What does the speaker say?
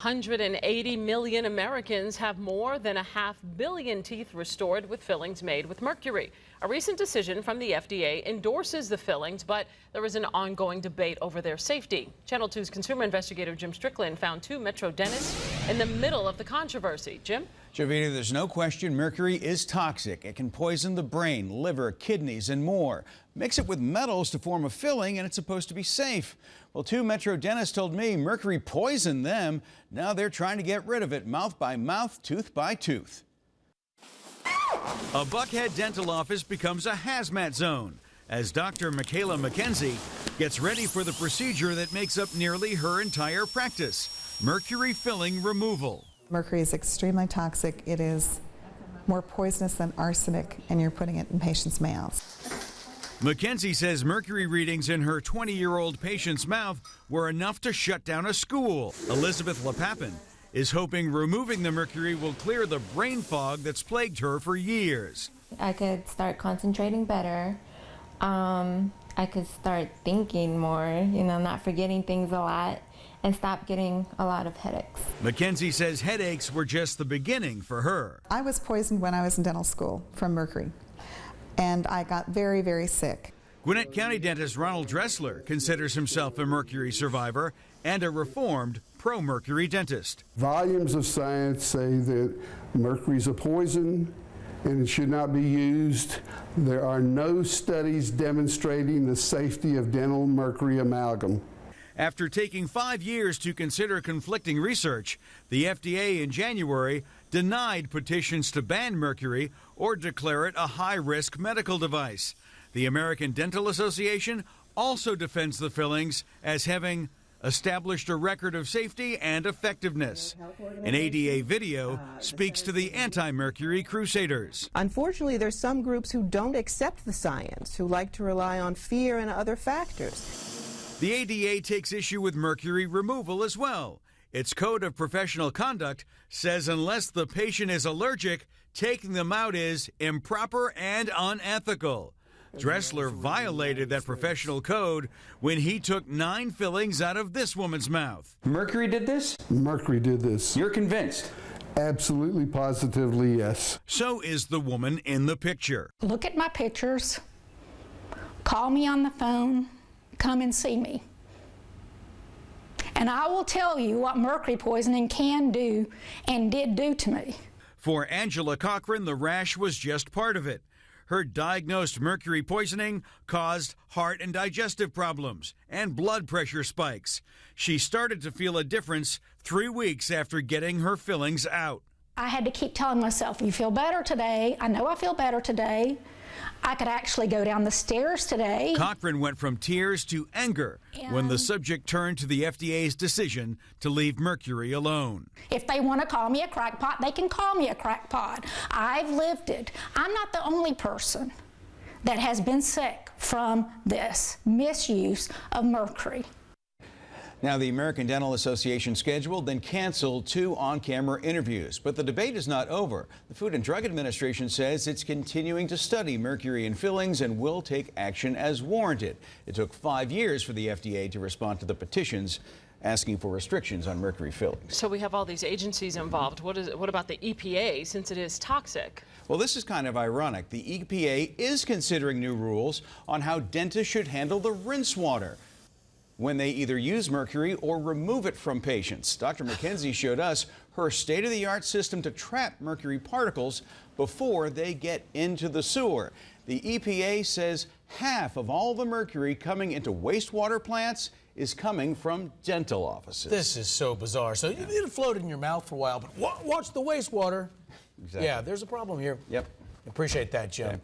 180 million Americans have more than 500 million teeth restored with fillings made with mercury. A recent decision from the FDA endorses the fillings, but there is an ongoing debate over their safety. Channel 2's consumer investigator Jim Strickland found two Metro dentists in the middle of the controversy. Jim? Jovita, there's no question mercury is toxic. It can poison the brain, liver, kidneys, and more. Mix it with metals to form a filling, and it's supposed to be safe. Well, two Metro dentists told me mercury poisoned them. Now they're trying to get rid of it, mouth by mouth, tooth by tooth. A Buckhead dental office becomes a hazmat zone as Dr. Michaela McKenzie gets ready for the procedure that makes up nearly her entire practice, mercury filling removal. Mercury is extremely toxic. It is more poisonous than arsenic, and you're putting it in patients' mouths. McKenzie says mercury readings in her 20-year-old patient's mouth were enough to shut down a school. Elizabeth LePapin is hoping removing the mercury will clear the brain fog that's plagued her for years. I could start concentrating better. I could start thinking more, not forgetting things a lot, and stop getting a lot of headaches. McKenzie says headaches were just the beginning for her. I was poisoned when I was in dental school from mercury, and I got very, very sick. Gwinnett County dentist Ronald Dressler considers himself a mercury survivor and a reformed pro-mercury dentist. Volumes of science say that mercury is a poison and it should not be used. There are no studies demonstrating the safety of dental mercury amalgam. After taking 5 years to consider conflicting research, the FDA in January denied petitions to ban mercury or declare it a high-risk medical device. The American Dental Association also defends the fillings as having established a record of safety and effectiveness. An ADA video speaks to the anti-mercury crusaders. Unfortunately, there's some groups who don't accept the science, who like to rely on fear and other factors. The ADA takes issue with mercury removal as well. Its code of professional conduct says unless the patient is allergic, taking them out is improper and unethical. Dressler violated that professional code when he took 9 fillings out of this woman's mouth. Mercury did this? Mercury did this. You're convinced? Absolutely, positively, yes. So is the woman in the picture. Look at my pictures, call me on the phone, come and see me. And I will tell you what mercury poisoning can do and did do to me. For Angela Cochran, the rash was just part of it. Her diagnosed mercury poisoning caused heart and digestive problems and blood pressure spikes. She started to feel a difference 3 weeks after getting her fillings out. I had to keep telling myself, you feel better today. I know I feel better today. I could actually go down the stairs today. Cochran went from tears to anger when the subject turned to the FDA's decision to leave mercury alone. If they want to call me a crackpot, they can call me a crackpot. I've lived it. I'm not the only person that has been sick from this misuse of mercury. Now, the American Dental Association scheduled, then canceled 2 on-camera interviews. But the debate is not over. The Food and Drug Administration says it's continuing to study mercury in fillings and will take action as warranted. It took 5 years for the FDA to respond to the petitions asking for restrictions on mercury fillings. So we have all these agencies involved. What about the EPA, since it is toxic? Well, this is kind of ironic. The EPA is considering new rules on how dentists should handle the rinse water when they either use mercury or remove it from patients. Dr. McKenzie showed us her state-of-the-art system to trap mercury particles before they get into the sewer. The EPA says half of all the mercury coming into wastewater plants is coming from dental offices. This is so bizarre. So it floated in your mouth for a while, but watch the wastewater. Exactly. Yeah, there's a problem here. Yep. Appreciate that, Jim. Okay.